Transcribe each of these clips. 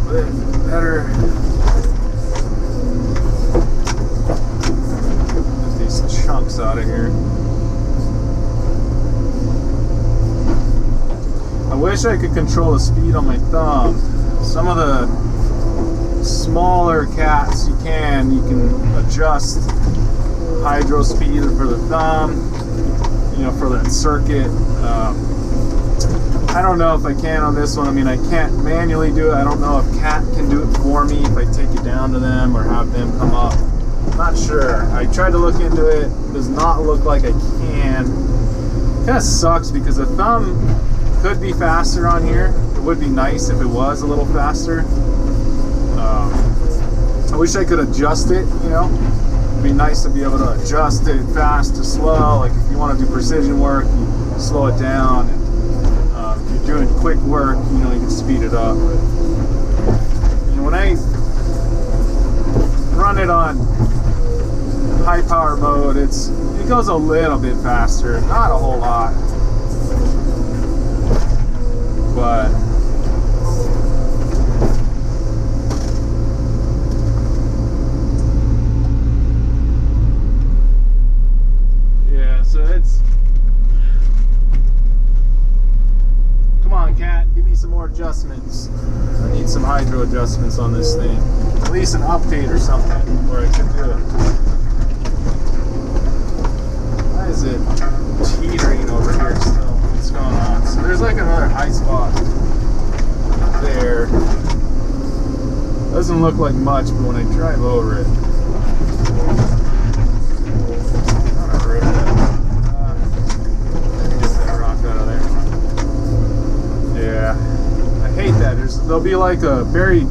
bit better. Get these chunks out of here. I wish I could control the speed on my thumb. Some of the smaller cats you can adjust hydro speed for the thumb, you know, for that circuit. I don't know if I can on this one. I mean, I can't manually do it. I don't know if Cat can do it for me if I take it down to them or have them come up. I'm not sure. I tried to look into it. It does not look like I can. It kind of sucks because the thumb could be faster on here. It would be nice if it was a little faster. I wish I could adjust it, you know. It'd be nice to be able to adjust it fast to slow. Like if you want to do precision work, you slow it down. And if you're doing quick work, you know, you can speed it up. But, you know, when I run it on high power mode, it goes a little bit faster, not a whole lot, but yeah, so it's, come on Cat, give me some more adjustments. I need some hydro adjustments on this thing, at least an update or something where I can do it. Why is it teetering over here still? What's going on? So there's like another high spot there. Doesn't look like much, but when I drive over it, get that rock out of there. Yeah, I hate that. There'll be like a buried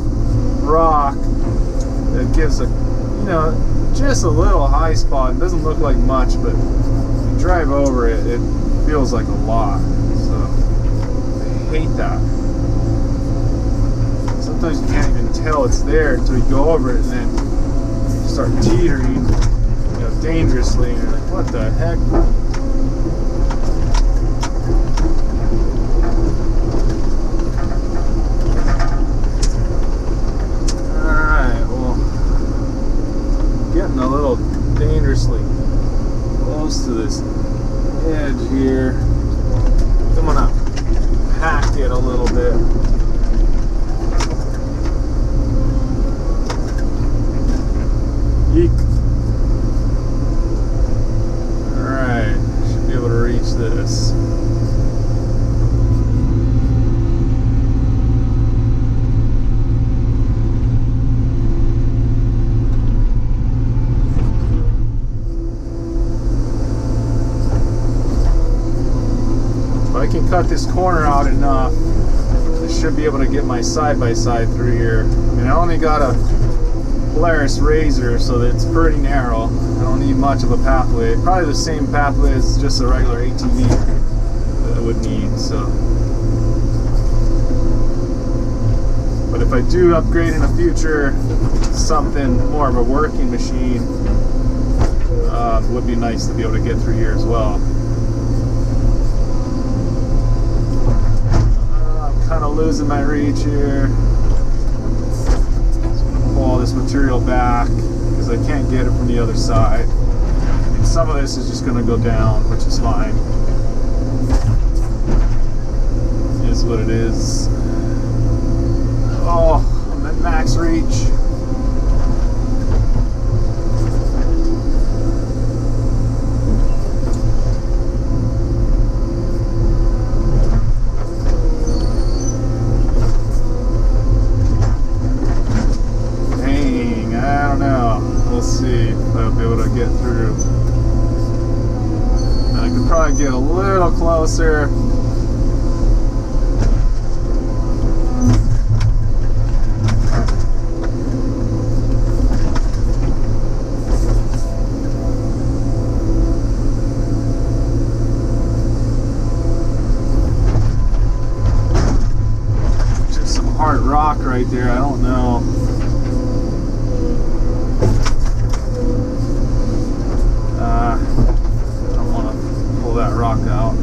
rock that gives a, you know, just a little high spot. It doesn't look like much, but when you drive over it, it feels like a lot. So I hate that. Sometimes you can't even tell it's there until you go over it and then you start teetering, you know, dangerously, and you're like, what the heck? Alright, well, getting a little dangerously close to this edge here. I'm gonna hack it a little bit. Yeek. Alright, should be able to reach this. I can cut this corner out enough, I should be able to get my side-by-side through here. I mean, I only got a Polaris Razor, so that it's pretty narrow. I don't need much of a pathway. Probably the same pathway as just a regular ATV that I would need, so. But if I do upgrade in the future to something more of a working machine, it would be nice to be able to get through here as well. Kind of losing my reach here. Just gonna pull all this material back because I can't get it from the other side. And some of this is just gonna go down, which is fine. It is what it is. Oh, I'm at max reach. Get through. And I could probably get a little closer. Just some hard rock right there. I don't know. That rock out.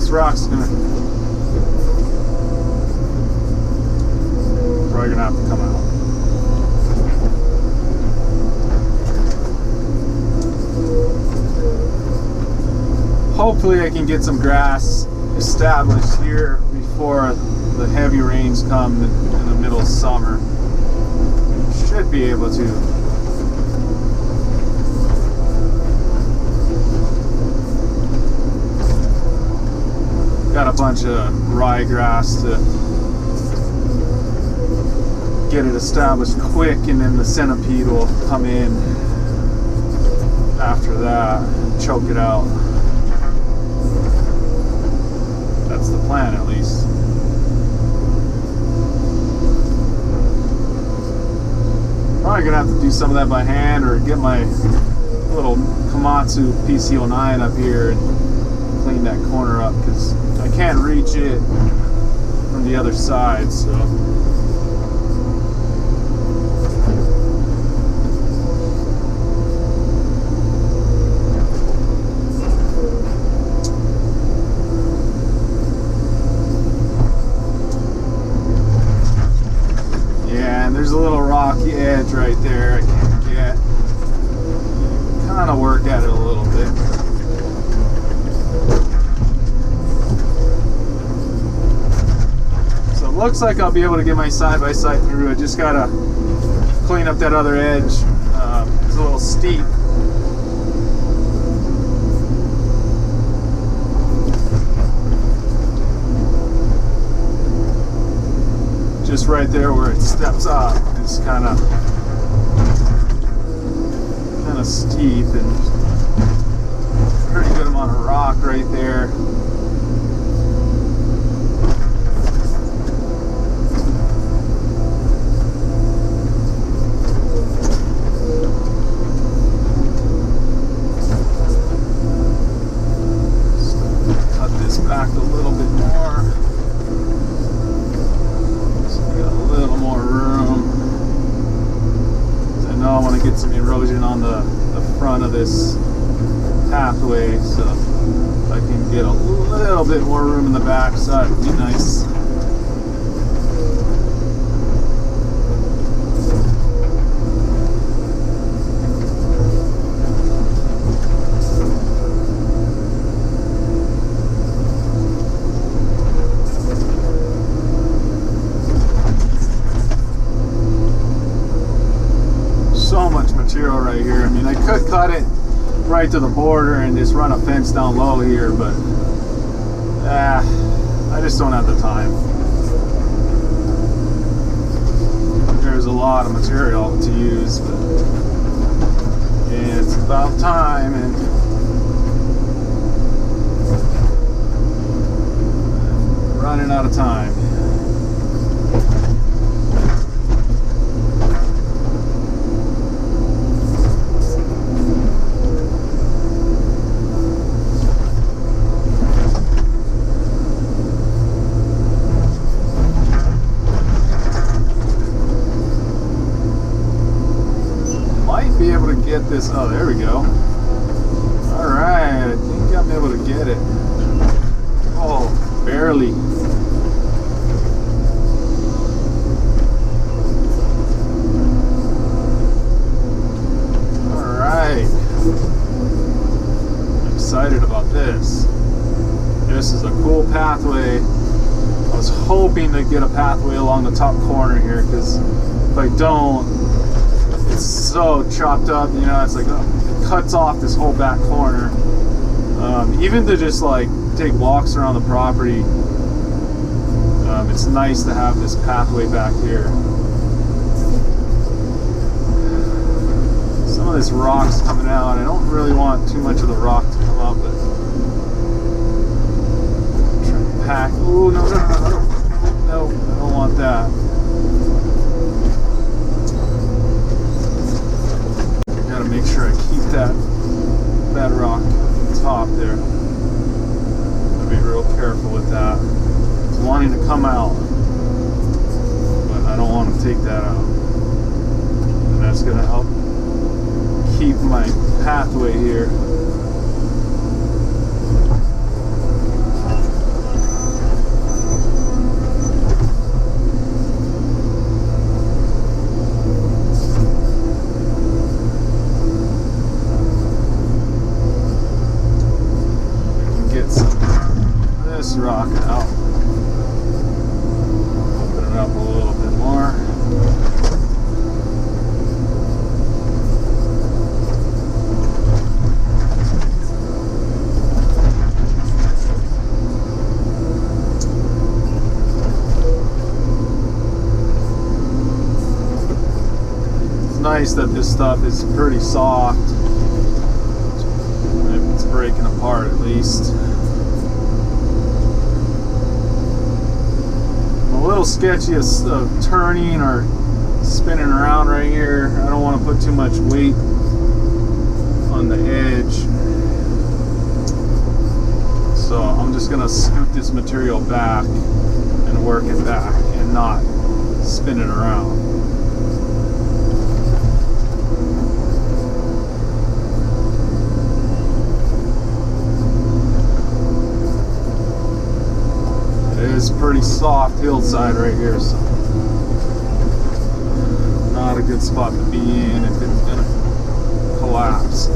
this rock's gonna probably gonna have to come out. Hopefully I can get some grass established here before the heavy rains come in the middle of summer. Should be able to. Got a bunch of ryegrass to get it established quick, and then the centipede will come in after that and choke it out. That's the plan, at least. Probably gonna have to do some of that by hand, or get my little Komatsu PC09 up here and clean that corner up, because I can't reach it from the other side. So there's a little rocky edge right there I can't get. Kind of work at it a little bit. So it looks like I'll be able to get my side-by-side through. I just gotta clean up that other edge. It's a little steep. Just right there where it steps up, it's kind of steep, and pretty good amount of rock right there. Just cut this back a little bit more. More room. I know I want to get some erosion on the front of this pathway, so if I can get a little bit more room in the back side, would be nice. Material right here. I mean, I could cut it right to the border and just run a fence down low here, but I just don't have the time. There's a lot of material to use, but it's about time, and I'm running out of time. Be able to get this. Oh, there we go. All right, I think I'm able to get it. Oh, barely. All right. I'm excited about this. This is a cool pathway. I was hoping to get a pathway along the top corner here, because if I don't, it's so chopped up, you know, it's like it cuts off this whole back corner. Even to just like take walks around the property, it's nice to have this pathway back here. Some of this rock's coming out. I don't really want too much of the rock to come out, but try to pack. Oh, no, I don't want that. Gotta make sure I keep that bedrock at the top there. Gotta be real careful with that. It's wanting to come out, but I don't want to take that out. And that's gonna help keep my pathway here. this rock out. Open it up a little bit more. Nice that this stuff is pretty soft. It's breaking apart at least. I'm a little sketchy of turning or spinning around right here. I don't want to put too much weight on the edge. So I'm just going to scoot this material back and work it back and not spin it around. It's pretty soft hillside right here, so not a good spot to be in if it's gonna collapse.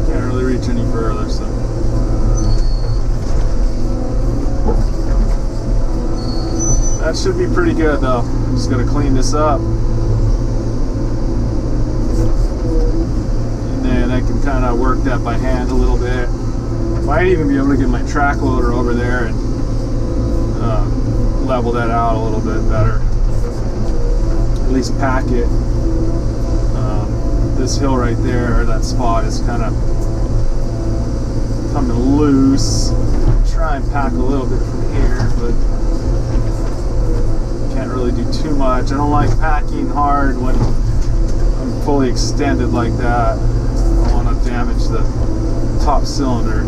Can't really reach any further, so. That should be pretty good though. I'm just gonna clean this up. And then I can kind of work that by hand a little bit. Might even be able to get my track loader over there and level that out a little bit better. At least pack it. This hill right there, that spot is kind of coming loose. Try and pack a little bit from here, but can't really do too much. I don't like packing hard when I'm fully extended like that. I don't want to damage the top cylinder.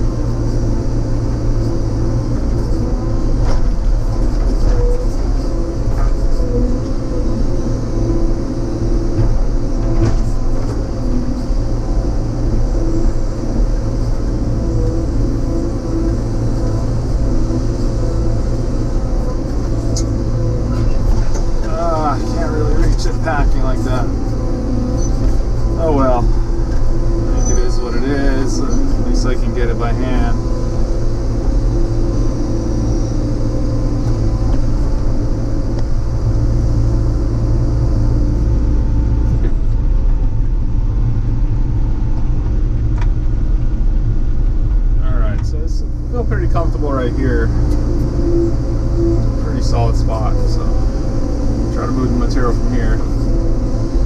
Packing like that. Oh well. I think it is what it is. At least I can get it by hand. Alright, so I feel pretty comfortable right here. Pretty solid spot, so try to move the material from here.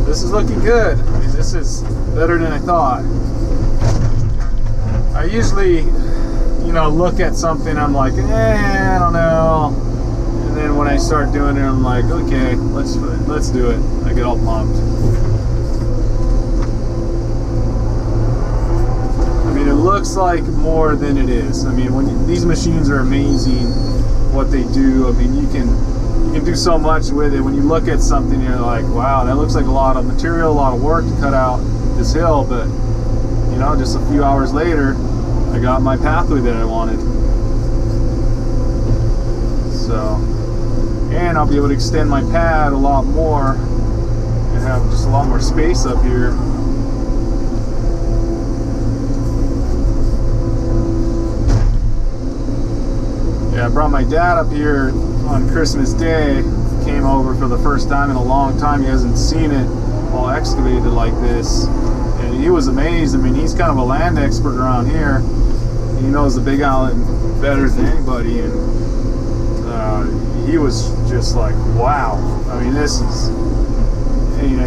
This is looking good. I mean, this is better than I thought. I usually, look at something, I'm like, I don't know. And then when I start doing it, I'm like, okay, let's do it. I get all pumped. I mean, it looks like more than it is. I mean, these machines are amazing what they do. I mean, you can do so much with it. When you look at something, you're like, wow, that looks like a lot of material, a lot of work to cut out this hill, but just a few hours later I got my pathway that I wanted. So, and I'll be able to extend my pad a lot more and have just a lot more space up here. Yeah, I brought my dad up here on Christmas Day. Came over for the first time in a long time. He hasn't seen it all excavated like this, and he was amazed. I mean, he's kind of a land expert around here. He knows the Big Island better than anybody, and he was just like, wow. I mean, this is,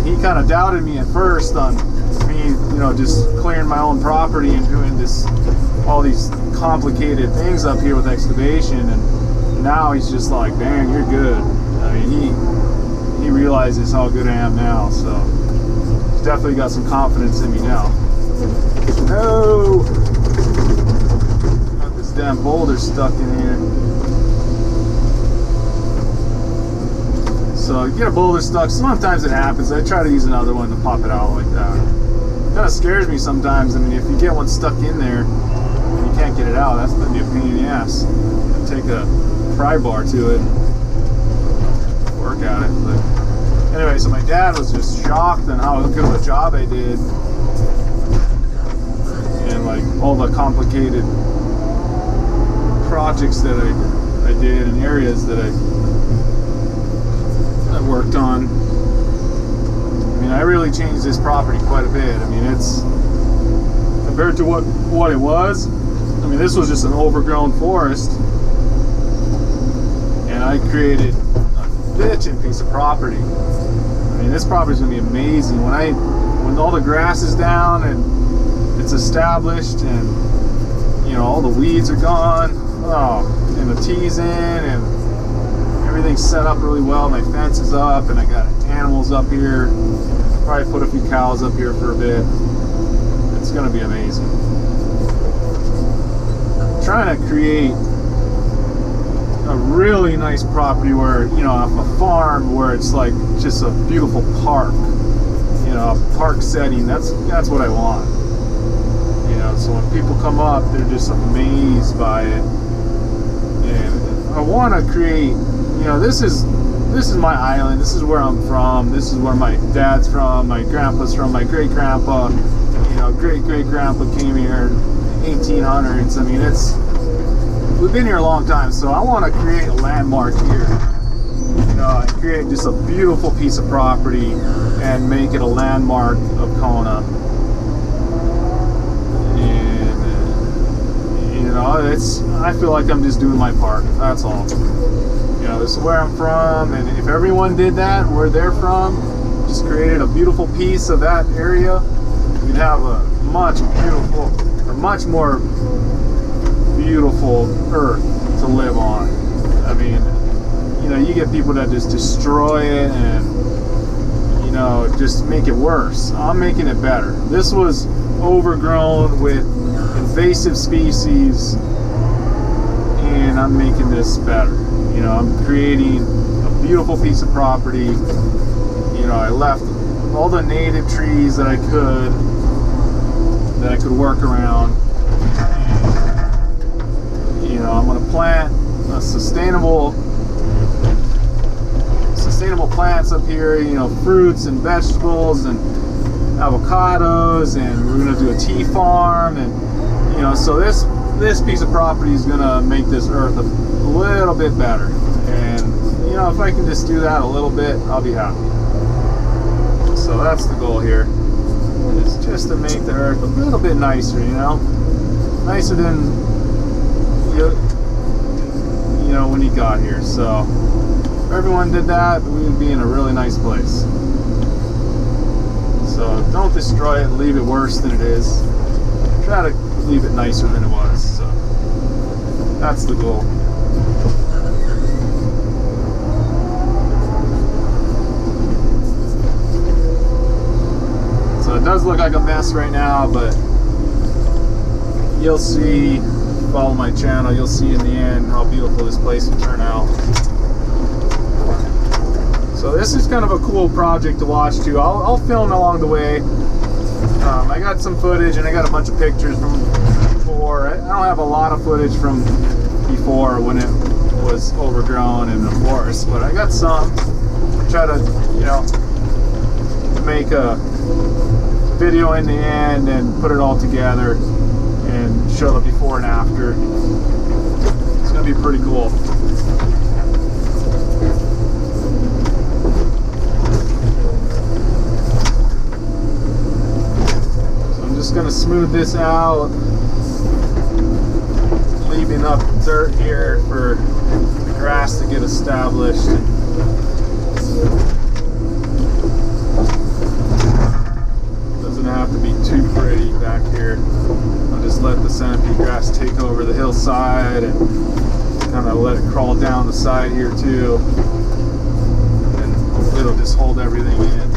he kind of doubted me at first on me, just clearing my own property and doing all these complicated things up here with excavation, and now he's just like, dang, you're good. I mean, he realizes how good I am now, so he's definitely got some confidence in me now. No! Got this damn boulder stuck in here. So you get a boulder stuck, sometimes it happens. I try to use another one to pop it out like that. It kind of scares me sometimes. I mean, if you get one stuck in there and you can't get it out, that's gonna be a pain in the ass. a pry bar to it, work at it. But anyway, so my dad was just shocked on how good of a job I did, and like all the complicated projects that I did and areas that I worked on. I mean, I really changed this property quite a bit. I mean, it's compared to what it was. I mean, this was just an overgrown forest, and I created a bitchin' piece of property. I mean, this property's gonna be amazing when all the grass is down and it's established, and you know all the weeds are gone. Oh, and the tee's in, and everything's set up really well. My fence is up, and I got animals up here. Probably put a few cows up here for a bit. It's gonna be amazing. I'm trying to create a really nice property where, you know, a farm where it's like just a beautiful park, you know, a park setting. That's what I want. You know, so when people come up, they're just amazed by it. And I want to create, you know, this is my island. This is where I'm from. This is where my dad's from. My grandpa's from. My great grandpa, you know, great grandpa came here in 1800s. I mean, we've been here a long time. So I want to create a landmark here. You know, and create just a beautiful piece of property and make it a landmark of Kona. And you know, I feel like I'm just doing my part. That's all. You know, this is where I'm from, and if everyone did that where they're from, just created a beautiful piece of that area, we'd have a much more beautiful earth to live on. I mean, you know, you get people that just destroy it and, you know, just make it worse. I'm making it better. This was overgrown with invasive species, and I'm making this better. You know, I'm creating a beautiful piece of property. You know, I left all the native trees that I could work around. And, you know, I'm going to plant a sustainable plants up here. You know, fruits and vegetables and avocados, and we're going to do a tea farm, and you know, so this piece of property is going to make this earth a little bit better. And you know, if I can just do that a little bit, I'll be happy. So that's the goal here, is just to make the earth a little bit nicer, you know, nicer than you know when you got here. So if everyone did that, we would be in a really nice place. So don't destroy it, leave it worse than it is. Try to leave it nicer than it was. So that's the goal. So it does look like a mess right now, but you'll see, follow my channel, you'll see in the end how beautiful this place will turn out. So this is kind of a cool project to watch too. I'll film along the way. I got some footage and I got a bunch of pictures from before. I don't have a lot of footage from before when it was overgrown in the forest, but I got some. Try to, you know, make a video in the end and put it all together and show the before and after. It's gonna be pretty cool. Just gonna smooth this out, leaving up dirt here for the grass to get established. Doesn't have to be too pretty back here. I'll just let the centipede grass take over the hillside and kind of let it crawl down the side here too, and it'll just hold everything in.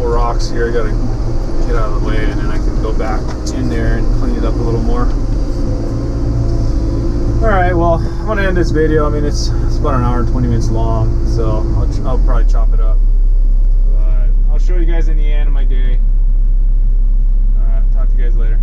Rocks here, I gotta get out of the way, and then I can go back in there and clean it up a little more. Alright, well, I'm gonna end this video. I mean, it's about an hour and 20 minutes long, so I'll probably chop it up. But I'll show you guys in the end of my day. Talk to you guys later.